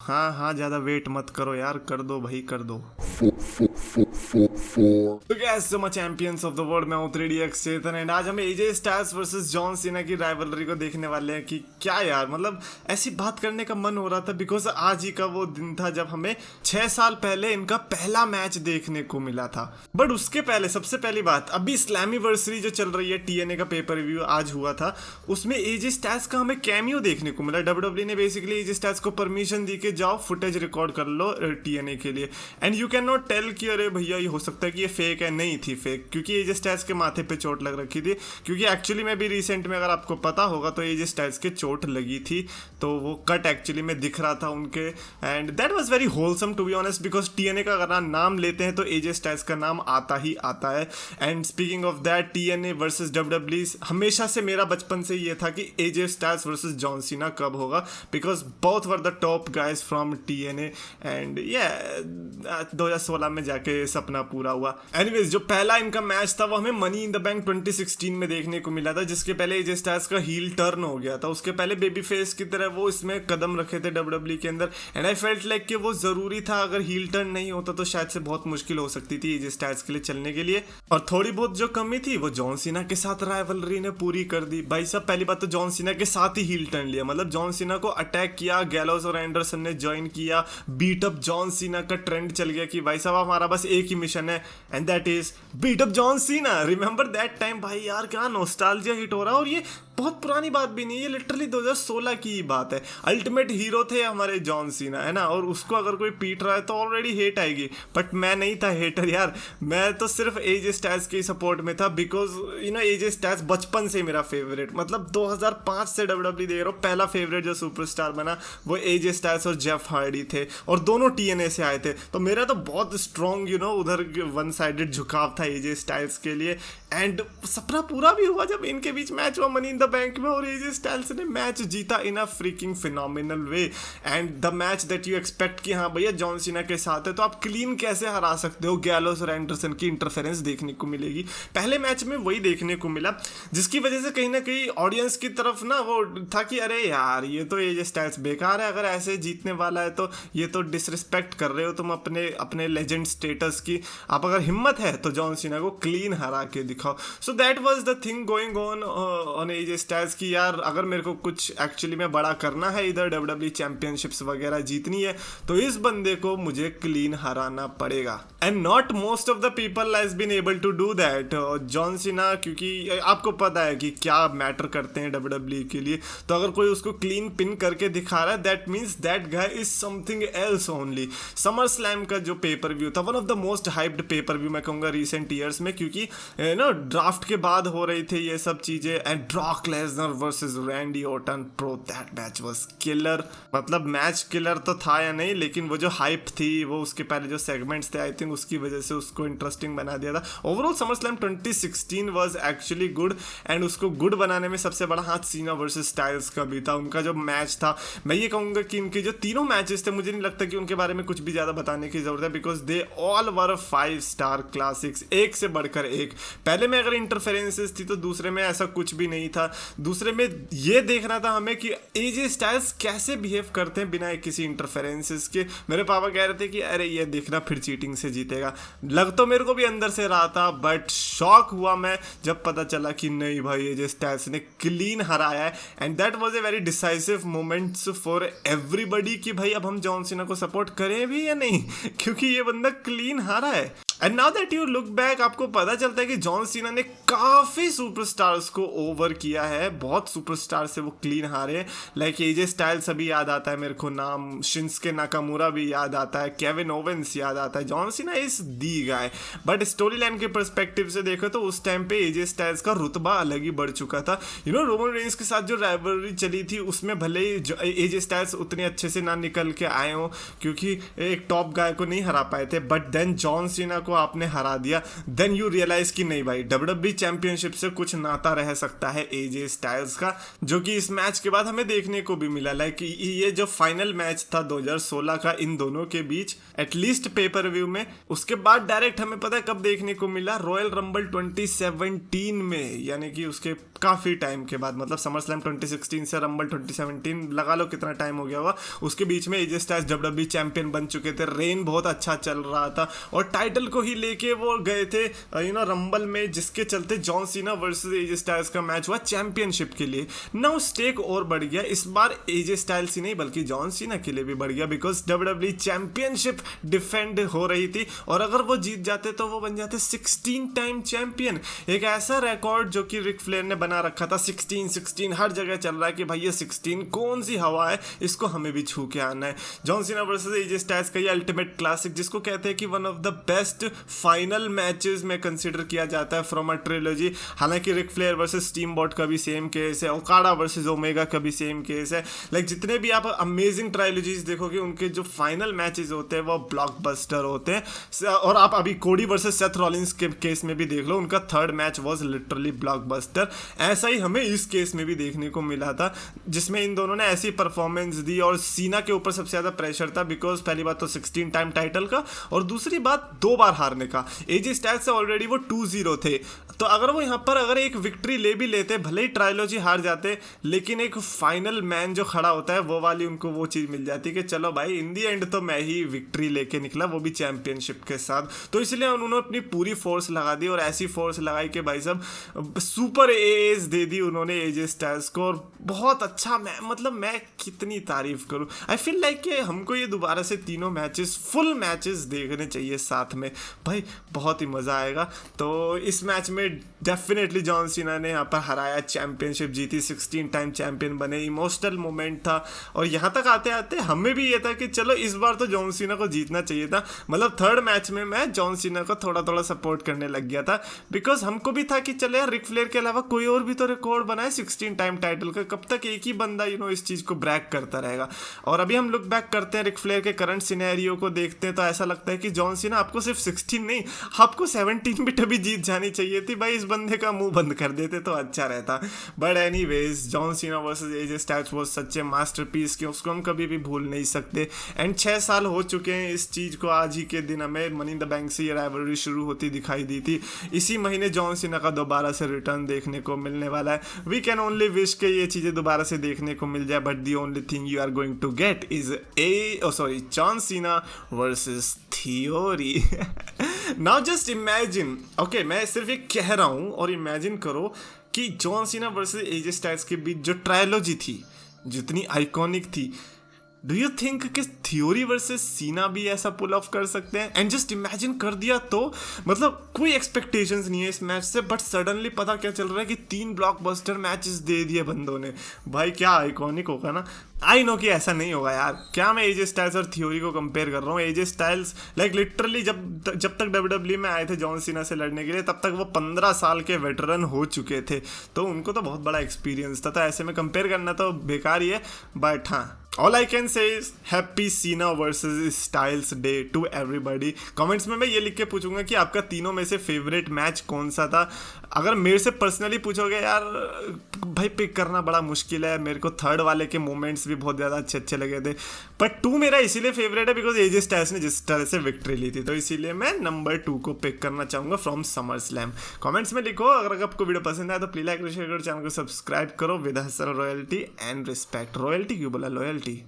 हाँ हाँ, ज्यादा वेट मत करो यार, कर दो भाई कर दो। तो gas so much champions of the world, मैं हूं 3DX चेतन एंड आज हम AJ Styles versus John Cena की राइवलरी को देखने वाले हैं कि क्या यार, मतलब ऐसी बात करने का मन हो रहा था बिकॉज आज ही का वो दिन था जब हमें 6 साल पहले इनका पहला मैच देखने को मिला था। बट उसके पहले सबसे पहली बात, अभी स्लैमिवर्सरी जो चल रही है TNA का पेपर रिव्यू आज हुआ था, उसमें एजे स्टाइल्स का हमें कैमियो देखने को मिला। WWE ने बेसिकली एजे स्टाइल्स को परमिशन दी कि जाओ फुटेज रिकॉर्ड कर लो TNA के लिए, and you can not tell कि अरे भैया ये हो सकता है कि ये फेक है। नहीं थी फेक, क्योंकि एजे स्टाइल्स के माथे पे चोट लग रखी थी। क्योंकि एक्चुअली में भी रिसेंट में अगर आपको पता होगा तो एजे स्टाइल्स के चोट लगी थी, तो वो कट एक्चुअली में दिख रहा था उनके, and that was very wholesome to be honest because TNA का अगर नाम लेते हैं तो एजे स्टाइल्स का नाम आता ही आता है। And speaking of that, TNA versus WWE, हमेशा से मेरा बचपन से ये था कि AJ Styles versus John Cena कब होगा, because both were the top guys from TNA and ये 2016 में जाके सपना पूरा हुआ। एनीवेज, जो पहला इनका मैच था वो हमें मनी इन द बैंक 2016 में देखने को मिला था, जिसके पहले एजे स्टाइल्स का हील टर्न हो गया था। उसके पहले बेबी फेस की तरह वो इसमें कदम रखे थे WWE के अंदर, एंड आई फेल्ट लाइक कि वो जरूरी था। अगर हील टर्न नहीं होता तो शायद से बहुत मुश्किल हो सकती थी एजे स्टाइल्स के लिए चलने के लिए, और थोड़ी बहुत जो कमी थी वो जॉन सीना के साथ राइवलरी ने पूरी कर दी। भाई साहब, पहली बात तो जॉन सीना के साथ ही हील टर्न लिया, मतलब जॉन सीना को अटैक किया, गैलोस और एंडरसन ने ज्वाइन किया, बीट अप जॉन सीना का ट्रेंड चल गया कि भाई साहब हमारा बस एक ही मिशन है and that is beat up John Cena. Remember that time? भाई यार क्या नॉस्टैल्जिया हिट हो रहा है, और ये बहुत पुरानी बात भी नहीं है, ये लिटरली 2016 की ही बात है। अल्टीमेट हीरो थे हमारे जॉन सीना, है ना, और उसको अगर कोई पीट रहा है तो ऑलरेडी हेट आएगी। बट मैं नहीं था हेटर यार, मैं तो सिर्फ एजे स्टाइल्स के सपोर्ट में था because you know AJ Styles बचपन से मेरा फेवरेट, मतलब 2005 से WWE देख रहा हूँ। पहला फेवरेट जो सुपरस्टार बना वो एजे स्टाइल्स और जेफ हार्डी थे, और दोनों TNA से आए थे। तो मेरा तो बहुत स्ट्रॉन्ग यू नो उधर वन साइडेड झुकाव था एजे स्टाइल्स के लिए, एंड सपना पूरा भी हुआ जब इनके बीच मैच हुआ मनी इन द बैंक में, और एजे स्टाइल्स ने मैच जीता in a freaking phenomenal way, and the match that you expect कि हाँ भैया जॉन सीना के साथ है तो आप क्लीन कैसे हरा सकते हो। गैलोस और एंडरसन की इंटरफेरेंस देखने को मिलेगी, पहले मैच में वही देखने को मिला, जिसकी वजह से कहीं ना कहीं ऑडियंस की तरफ ना वो था कि अरे यार ये तो एजे स्टाइल्स बेकार है, अगर ऐसे जीतने वाला है तो ये तो डिसरिस्पेक्ट कर रहे हो तुम अपने अपने लेजेंड स्टेटस की। आप अगर हिम्मत है तो जॉन सीना को क्लीन हरा के दिखाओ। So that was the thing going on AJ Styles की यार अगर मेरे को कुछ एक्चुअली में बड़ा करना है, इधर WWE चैंपियनशिप्स वगैरह जीतनी है, तो इस बंदे को मुझे क्लीन हराना पड़ेगा, and not most of the people has been able to do that. John Cena, क्योंकि आपको पता है कि क्या मैटर करते हैं WWE के लिए, तो अगर कोई उसको क्लीन पिन करके दिखा रहा है that means that guy is something else only. Summer slam का जो पेपर व्यू था, one of the most hyped pay per view मैं कहूँगा रिसेंट ईयर्स में, क्योंकि नो ड्राफ्ट के बाद हो रही थी ये सब चीजें, and Brock Lesnar versus Randy Orton, pro that match was killer. मतलब मैच किलर तो था या नहीं, लेकिन वो जो हाइप थी वो उसके पहले जो सेगमेंट्स थे आई थिंक उसकी वजह से उसको इंटरेस्टिंग बना दिया था। Overall summer slam 2016 was actually good, and उसको गुड बनाने में सबसे बड़ा हाथ सीना वर्सेस स्टाइल्स का भी था। उनका जो मैच था, मैं ये कहूंगा कि इनके जो तीनों मैचेस थे मुझे नहीं लगता कि उनके बारे में कुछ भी ज्यादा बताने की जरूरत है, because they all were 5 star classics, एक से बढ़कर एक। पहले में अगर इंटरफेरेंसेस थी तो दूसरे में ऐसा कुछ भी नहीं था। दूसरे में ये देखना था हमें कि एजे स्टाइल्स कैसे बिहेव करते हैं बिना किसी इंटरफेरेंसेस के। मेरे पापा कह रहे थे कि अरे ये देखना फिर चीटिंग से जीतेगा, लग तो मेरे को भी अंदर से रहा था, बट शॉक हुआ मैं जब पता चला कि नहीं भाई एजे स्टाइल्स ने क्लीन हराया है, and that was a very decisive moments for everybody कि भाई अब हम जॉन सीना को सपोर्ट करें भी या नहीं, क्योंकि ये बंदा क्लीन हारा है। And now that you look back, आपको पता चलता है कि जॉन सीना ने काफी सुपरस्टार्स को ओवर किया है, बहुत सुपरस्टार से वो क्लीन हारे। लाइक एजे स्टाइल्स अभी याद आता है मेरे को नाम, शिंस्के नाकामुरा भी याद आता है, केविन ओवेंस याद आता है। John Cena is the guy, but story line के पर्सपेक्टिव से देखो तो उस टाइम पे एजे स्टाइल्स का रुतबा अलग ही बढ़ चुका था। यू नो रोमन रेंस के साथ जो राइवलरी चली थी उसमें भले ही एजे स्टाइल्स उतने अच्छे से ना निकल के आए हो, क्योंकि एक टॉप गाय को नहीं हरा पाए थे, बट देन जॉन सीना को आपने हरा दिया, देन यू रियलाइज कि नहीं भाई WWE चैंपियनशिप से कुछ नाता रह सकता है एजे स्टाइल्स का, जो कि इस मैच के बाद हमें देखने को भी मिला। लाइक ये जो फाइनल मैच था 2016 का इन दोनों के बीच एटलीस्ट पेपर व्यू में, उसके बाद डायरेक्ट हमें पता है कब देखने को मिला, रॉयल रंबल 2017 में, यानी कि उसके काफ़ी टाइम के बाद, मतलब समर स्लैम 2016 से रंबल 2017 लगा लो कितना टाइम हो गया होगा, उसके बीच में एजे स्टाइल्स WWE चैंपियन बन चुके थे, रेन बहुत अच्छा चल रहा था और टाइटल को ही लेके वो गए थे रंबल में, जिसके चलते John Cena versus AJ Styles का मैच हुआ चैंपियनशिप के लिए। नाउ स्टेक और बढ़ गया, इस बार एजे स्टाइल्स ही नहीं बल्कि जॉन सीना के लिए भी बढ़ गया, बिकॉज WWE चैंपियनशिप डिफेंड हो रही थी और अगर वो जीत जाते तो वो बन जाते 16 टाइम चैंपियन। एक ऐसा रिकॉर्ड जो कि रिक फ्लेयर ने बना रखा था, 16 हर जगह चल रहा है कि भाई ये 16 कौन सी हवा है, इसको हमें भी छू के आना है। John Cena versus AJ Styles का ये अल्टीमेट क्लासिक, जिसको कहते हैं कि one of the best final matches में कंसीडर किया जाता है फ्रॉम अ ट्रिलॉजी। हालांकि Ric Flair versus Steamboat का भी सेम केस है, ओकाडा वर्सेस ओमेगा का भी सेम केस है। लाइक जितने भी आप अमेजिंग ट्रायलॉजीज देखोगे उनके जो फाइनल मैचेस होते हैं वो ब्लॉकबस्टर होते हैं। और आप अभी कोडी वर्सेस सेथ रॉलिंस के केस में भी देख लो, उनका third match was literally blockbuster. ऐसा ही हमें इस केस में भी देखने को मिला था, जिसमें इन दोनों ने ऐसी परफॉर्मेंस दी और सीना के ऊपर सबसे ज़्यादा प्रेशर था, बिकॉज पहली बात तो 16 टाइम टाइटल का और दूसरी बात 2 बार हारने का। एजे स्टाइल्स से ऑलरेडी वो 2-0 थे, तो अगर वो यहाँ पर अगर एक विक्ट्री ले भी लेते, भले ही ट्रायलॉजी हार जाते, लेकिन एक फाइनल मैन जो खड़ा होता है वो वाली उनको वो चीज़ मिल जाती कि चलो भाई इन दी एंड तो मैं ही विक्ट्री लेके निकला, वो भी चैंपियनशिप के साथ। तो इसलिए उन्होंने अपनी पूरी फोर्स लगा दी और ऐसी फोर्स लगाई कि भाई साहब सुपर एज दे दी उन्होंने एजे स्टाइल्स को और बहुत अच्छा। मतलब मैं कितनी तारीफ करूं, आई फील लाइक कि हमको ये दोबारा से तीनों मैचेस फुल मैचेस देखने चाहिए साथ में भाई, बहुत ही मज़ा आएगा। तो इस मैच में डेफिनेटली जॉन सीना ने यहाँ पर हराया, चैंपियनशिप जीती, 16 टाइम चैंपियन बने, इमोशनल मोमेंट था। और यहाँ तक आते आते हमें भी ये था कि चलो इस बार तो जॉन सीना को जीतना चाहिए था। मतलब थर्ड मैच में मैं जॉन सीना को थोड़ा थोड़ा सपोर्ट करने लग गया था, बिकॉज हमको भी था कि चलो यार रिक फ्लेयर के अलावा कोई और भी तो रिकॉर्ड बनाए 16 टाइम टाइटल का, कब तक एक ही बंदा इस चीज़ को ब्रैक करता रहेगा। और अभी हम लुक बैक करते हैं रिक फ्लेयर के करंट सिनेरियो को देखते हैं तो ऐसा लगता है कि जॉन सीना आपको सिर्फ 16 नहीं, आपको 17 भी तभी जीत जानी चाहिए थी भाई, इस बंदे का मुंह बंद कर देते तो अच्छा रहता। But anyways John Cena versus AJ Styles वो सच्चे मास्टरपीस के, उसको हम कभी भी भूल नहीं सकते। एंड 6 साल हो चुके हैं इस चीज़ को, आज ही के दिन हमें मनी इन द बैंक से ये राइवलरी शुरू होती दिखाई दी थी। इसी महीने जॉन सीना का दोबारा से रिटर्न देखने को मिलने वाला है। वी कैन ओनली विश के ये चीज़ें दोबारा से देखने को मिल जाए, but the only thing you are going to get is John Cena versus Theory. Now just imagine, okay मैं सिर्फ एक कह रहा हूँ और इमेजिन करो कि John Cena versus AJ Styles के बीच जो ट्रायलॉजी थी जितनी आइकॉनिक थी, डू यू थिंक कि थियोरी वर्सेस सीना भी ऐसा पुल ऑफ कर सकते हैं? एंड जस्ट इमेजिन कर दिया तो, मतलब कोई एक्सपेक्टेशंस नहीं है इस मैच से, बट सडनली पता क्या चल रहा है कि 3 ब्लॉकबस्टर मैचेस दे दिए बंदों ने। भाई क्या आइकॉनिक होगा ना। आई नो कि ऐसा नहीं होगा यार, क्या मैं एजे स्टाइल्स और थियोरी को कंपेयर कर रहा हूँ। एजे स्टाइल्स लाइक लिटरली जब तक WWE में आए थे जॉन सीना से लड़ने के लिए, तब तक वो 15 साल के वेटरन हो चुके थे, तो उनको तो बहुत बड़ा एक्सपीरियंस था, तो ऐसे में कंपेयर करना तो बेकार ही है। बट हाँ, all I can say is happy Cena versus Styles day to everybody. Comments में मैं ये लिख के पूछूंगा कि आपका तीनों में से फेवरेट मैच कौन सा था। अगर मेरे से पर्सनली पूछोगे यार भाई पिक करना बड़ा मुश्किल है, मेरे को थर्ड वाले के मोमेंट्स भी बहुत ज़्यादा अच्छे लगे थे, बट 2 मेरा इसीलिए फेवरेट है बिकॉज एजे स्टाइल्स ने जिस तरह से विक्ट्री ली थी, तो इसीलिए मैं नंबर 2 को पिक करना चाहूँगा फ्रॉम समर स्लैम। कमेंट्स में लिखो, अगर आपको वीडियो पसंद आए तो प्लीज लाइक शेयर करो, चैनल को सब्सक्राइब करो with hustle royalty and respect. Royalty क्यों बोला, लॉयल्टी।